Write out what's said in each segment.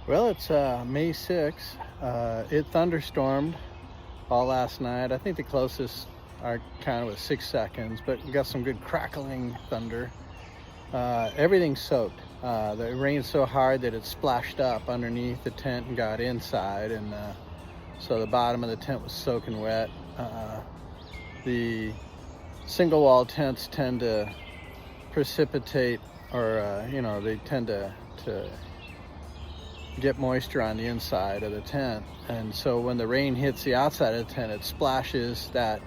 Well, it's May 6th. It thunderstormed all last night. I think the closest I counted was 6 seconds, but we got some good crackling thunder. Everything's soaked. The rained so hard that it splashed up underneath the tent and got inside, and so the bottom of the tent was soaking wet. The single wall tents tend to precipitate, or they tend to get moisture on the inside of the tent, and so when the rain hits the outside of the tent, it splashes that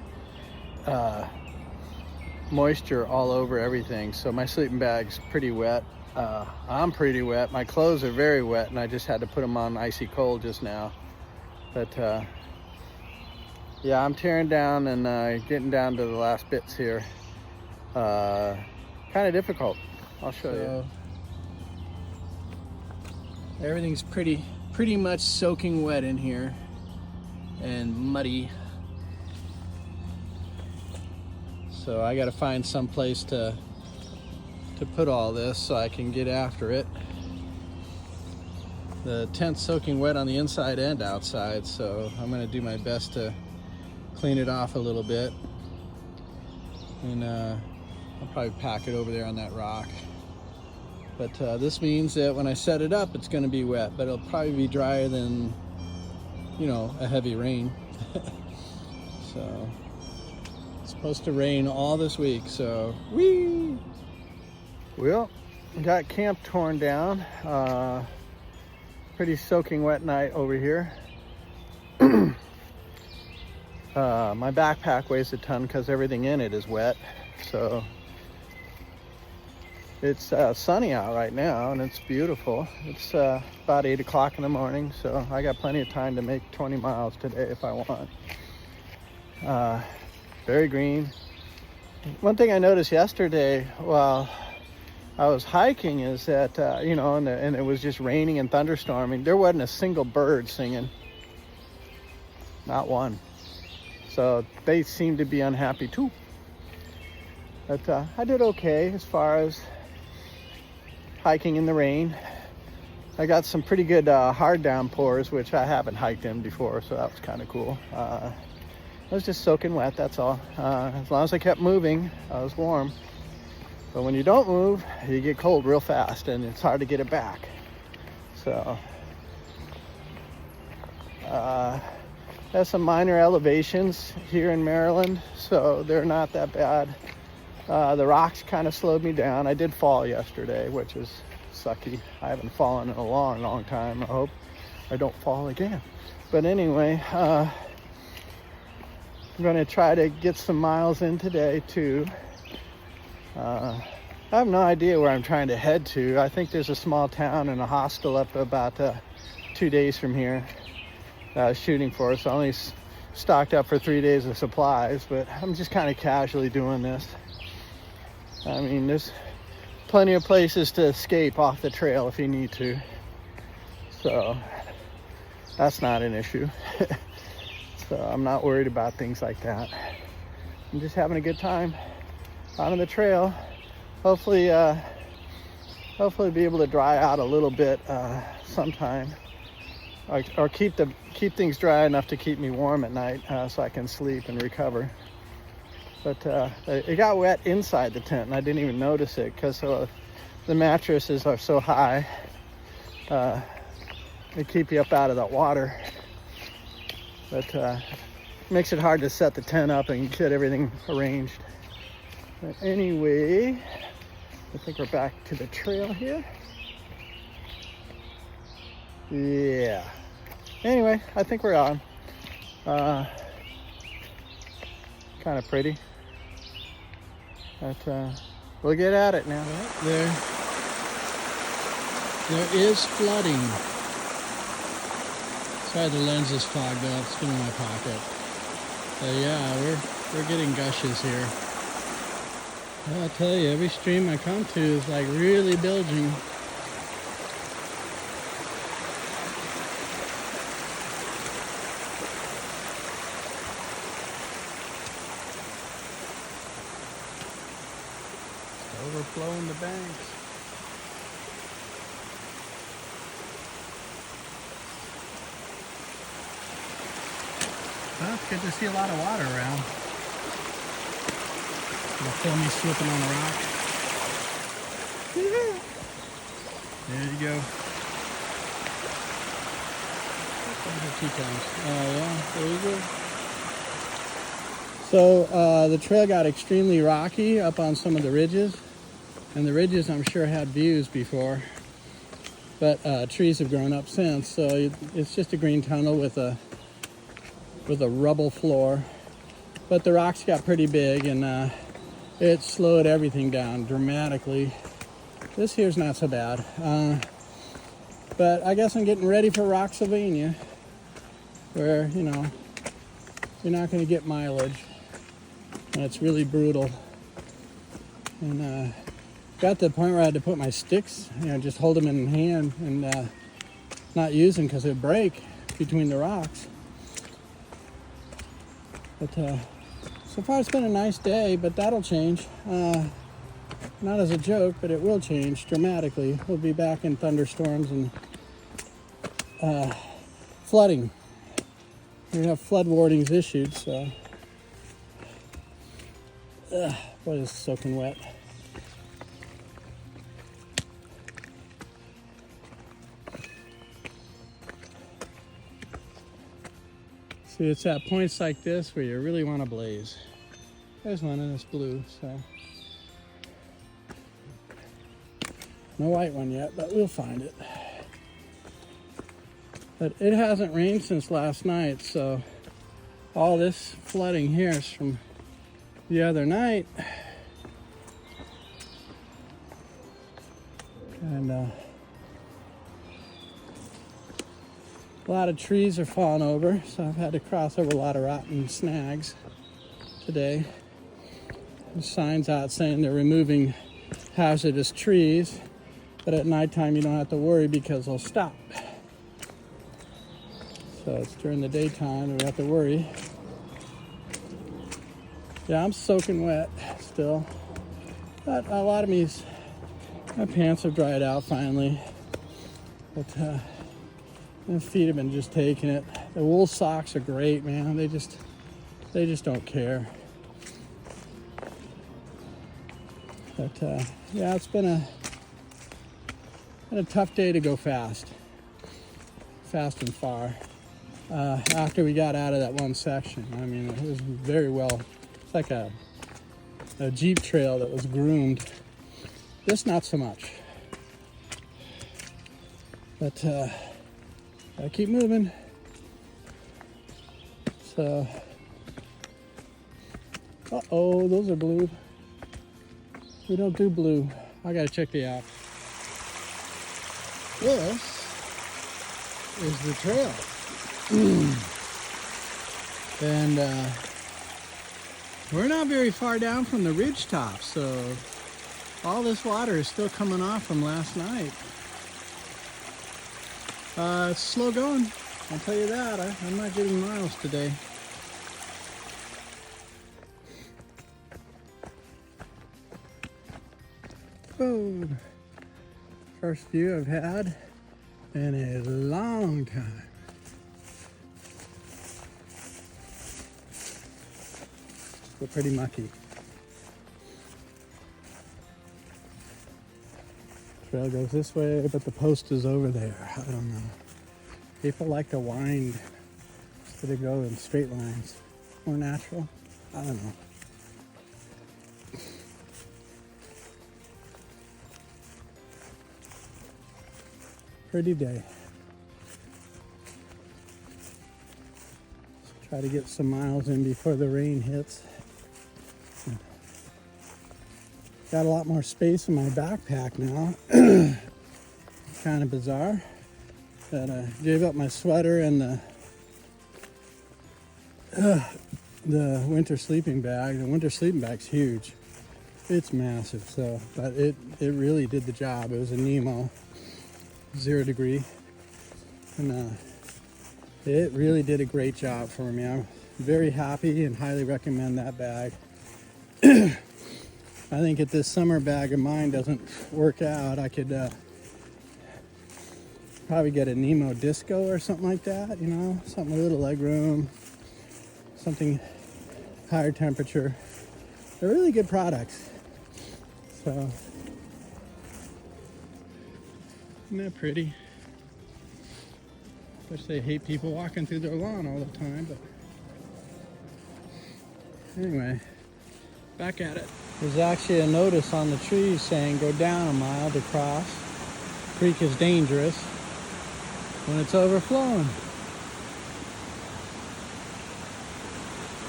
moisture all over everything. So my sleeping bag's pretty wet. I'm pretty wet. My clothes are very wet, and I just had to put them on icy cold just now. But yeah, I'm tearing down and getting down to the last bits here. Kind of difficult. I'll show you. Everything's pretty much soaking wet in here and muddy. So I got to find some place to put all this so I can get after it. The tent's soaking wet on the inside and outside, so I'm going to do my best to clean it off a little bit. And I'll probably pack it over there on that rock. But this means that when I set it up, it's going to be wet, but it'll probably be drier than, a heavy rain. So it's supposed to rain all this week, so whee! Well, got camp torn down. Pretty soaking wet night over here. My backpack weighs a ton because everything in it is wet. So it's sunny out right now and it's beautiful. It's about 8 o'clock in the morning, so I got plenty of time to make 20 miles today if I want. Very green. One thing I noticed yesterday while I was hiking is that, and it was just raining and thunderstorming, there wasn't a single bird singing. Not one. So they seem to be unhappy too. But I did okay as far as hiking in the rain. I got some pretty good hard downpours, which I haven't hiked in before, so that was kind of cool. I was just soaking wet, that's all. As long as I kept moving, I was warm. But when you don't move, you get cold real fast, and it's hard to get it back. So, has some minor elevations here in Maryland, so they're not that bad. The rocks kind of slowed me down. I did fall yesterday, which is sucky. I haven't fallen in a long time. I hope I don't fall again. But anyway, I'm going to try to get some miles in today too. I have no idea where I'm trying to head to. I think there's a small town and a hostel up about 2 days from here shooting for. So I only stocked up for 3 days of supplies, but I'm just kind of casually doing this. I mean, there's plenty of places to escape off the trail if you need to. So that's not an issue. So I'm not worried about things like that. I'm just having a good time out on the trail. Hopefully be able to dry out a little bit sometime, or keep things dry enough to keep me warm at night, so I can sleep and recover. But it got wet inside the tent, and I didn't even notice it because the mattresses are so high. They keep you up out of the water, but makes it hard to set the tent up and get everything arranged. But anyway, I think we're back to the trail here. Yeah. Anyway, I think we're on. Kind of pretty. But we'll get at it now. There is flooding. Sorry, the lens is fogged up. It's been in my pocket. But yeah, we're getting gushes here. I'll tell you, every stream I come to is like really bilging. Overflowing the banks. Well, it's good to see a lot of water around. It'll feel me slipping on the rock. There you go. Oh yeah, there you go. So the trail got extremely rocky up on some of the ridges. And the ridges I'm sure had views before. But trees have grown up since. So it's just a green tunnel with a rubble floor. But the rocks got pretty big and it slowed everything down dramatically. This here's not so bad. But I guess I'm getting ready for Rocksylvania, where, you know, you're not going to get mileage. And it's really brutal. And got to the point where I had to put my sticks, you know, just hold them in hand and not use them because they'd break between the rocks. But so far it's been a nice day, but that'll change. Not as a joke, but it will change dramatically. We'll be back in thunderstorms and flooding. We have flood warnings issued, so boy, it's soaking wet. See, it's at points like this where you really want to blaze. There's one and it's blue, so no white one yet, but we'll find it. But it hasn't rained since last night, so all this flooding here is from the other night. And a lot of trees are falling over, so I've had to cross over a lot of rotten snags today. There's signs out saying they're removing hazardous trees, but at nighttime you don't have to worry because they'll stop. So it's during the daytime we have to worry. Yeah, I'm soaking wet still, but a lot of my pants have dried out finally. But my feet have been just taking it. The wool socks are great, man. They just don't care. But yeah, it's been a tough day to go fast and far. After we got out of that one section, I mean, it was very well. It's like a Jeep trail that was groomed. This not so much. But gotta keep moving. So, uh-oh, those are blue. We don't do blue. I gotta check the app. This is the trail. And we're not very far down from the ridge top, so all this water is still coming off from last night. It's slow going, I'll tell you that. I'm not getting miles today. Oh, first view I've had in a long time. Still pretty mucky. Trail goes this way, but the post is over there. I don't know. People like to wind instead of go in straight lines. More natural. I don't know. Pretty day. Let's try to get some miles in before the rain hits. Got a lot more space in my backpack now. Kind of bizarre that I gave up my sweater and the winter sleeping bag. The winter sleeping bag's huge. It's massive, so but it really did the job. It was a Nemo 0 degree, and it really did a great job for me. I'm very happy and highly recommend that bag. I think if this summer bag of mine doesn't work out, I could probably get a Nemo Disco or something like that, you know, something with a little leg room. something higher temperature. They're really good products. So, isn't that pretty? Of course, they hate people walking through their lawn all the time, but anyway, back at it. There's actually a notice on the trees saying go down a mile to cross. Creek is dangerous when it's overflowing.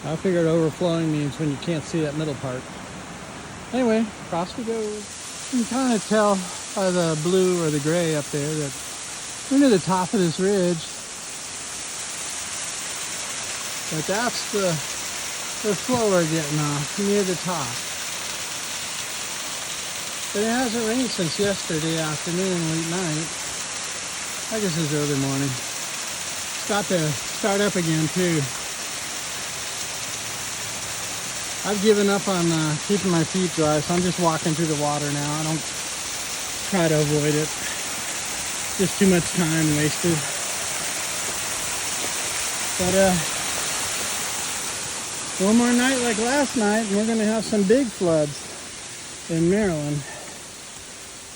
I figured overflowing means when you can't see that middle part. Anyway, across we go. You can kind of tell by the blue or the gray up there that we're near the top of this ridge. But that's the flow we're getting off, near the top. But it hasn't rained since yesterday afternoon, late night. I guess it's early morning. It's got to start up again too. I've given up on keeping my feet dry, so I'm just walking through the water now. I don't try to avoid it. Just too much time wasted. But one more night like last night, and we're gonna have some big floods in Maryland.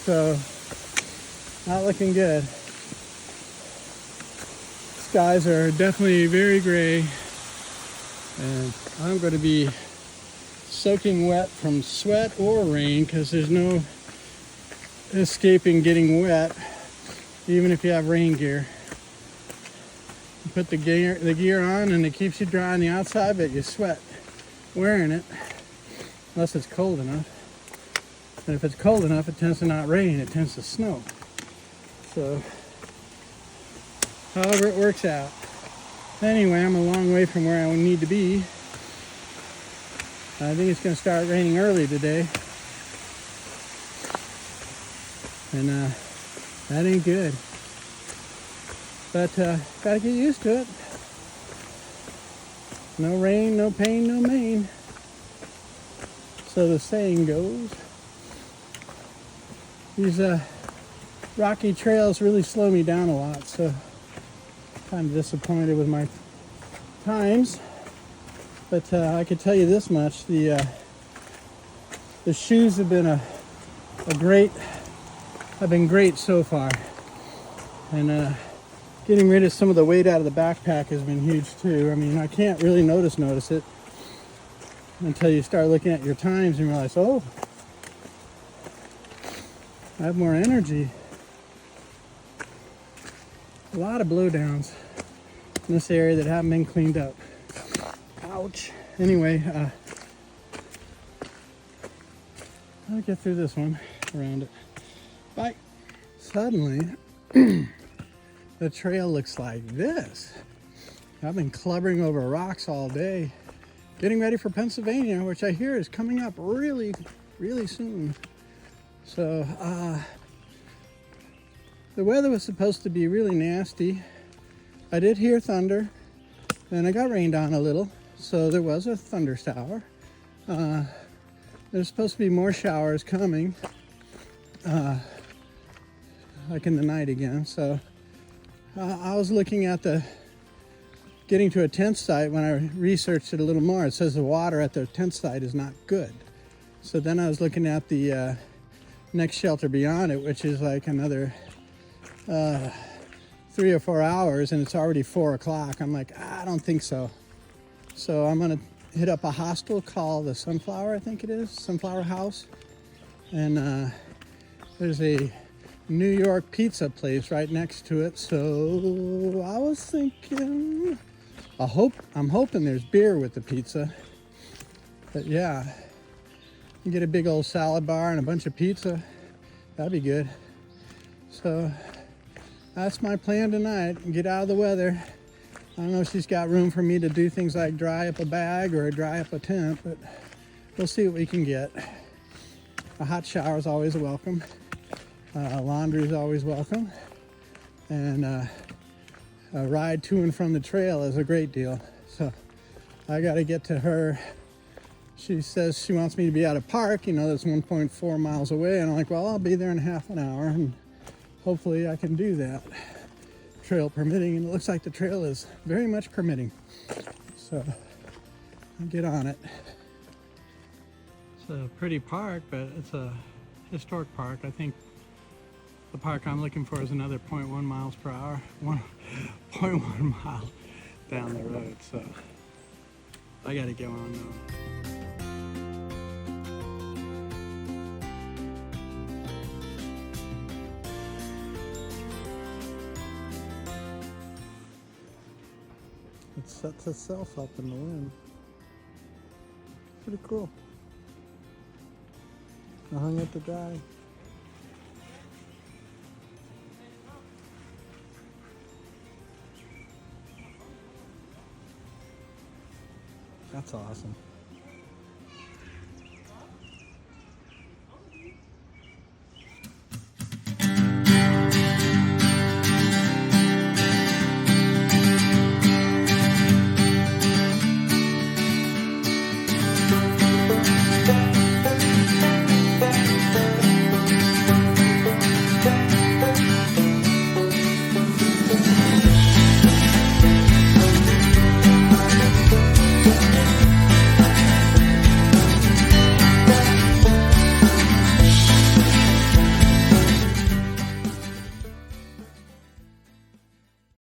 So, not looking good. Skies are definitely very gray, and I'm going to be soaking wet from sweat or rain because there's no escaping getting wet, even if you have rain gear. You put the gear on and it keeps you dry on the outside, but you sweat wearing it, unless it's cold enough. And if it's cold enough, it tends to not rain, it tends to snow. So, however it works out. Anyway, I'm a long way from where I need to be. I think it's going to start raining early today. And that ain't good. But gotta get used to it. No rain, no pain, no main. So the saying goes. These rocky trails really slow me down a lot, so I'm kind of disappointed with my times. But I could tell you this much: the shoes have been have been great so far, and getting rid of some of the weight out of the backpack has been huge too. I mean, I can't really notice it until you start looking at your times and realize, oh, I have more energy. A lot of blowdowns in this area that haven't been cleaned up. Ouch. Anyway, I'll get through this one, around it. Bye. Suddenly, the trail looks like this. I've been clubbering over rocks all day, getting ready for Pennsylvania, which I hear is coming up really, really soon. So, the weather was supposed to be really nasty. I did hear thunder, and I got rained on a little, so there was a thunder shower. There's supposed to be more showers coming, like in the night again. So, I was looking at getting to a tent site. When I researched it a little more, it says the water at the tent site is not good. So then I was looking at the next shelter beyond it, which is like another 3 or 4 hours, and it's already 4 o'clock. I'm like, I don't think so. So I'm gonna hit up a hostel called the Sunflower, I think it is, Sunflower House. And there's a New York pizza place right next to it. So I was thinking, I'm hoping there's beer with the pizza. But yeah, you get a big old salad bar and a bunch of pizza. That'd be good. So that's my plan tonight, get out of the weather. I don't know if she's got room for me to do things like dry up a bag or dry up a tent, but we'll see what we can get. A hot shower is always welcome. Laundry is always welcome. And a ride to and from the trail is a great deal. So I got to get to her. She says she wants me to be at a park, that's 1.4 miles away. And I'm like, well, I'll be there in half an hour. And hopefully I can do that, trail permitting. And it looks like the trail is very much permitting. So I'll get on it. It's a pretty park, but it's a historic park. I think the park I'm looking for is another 0.1 miles per hour, 1.1 mile down the road. So I gotta go on though. It sets itself up in the wind. Pretty cool. I hung it to dry. That's awesome.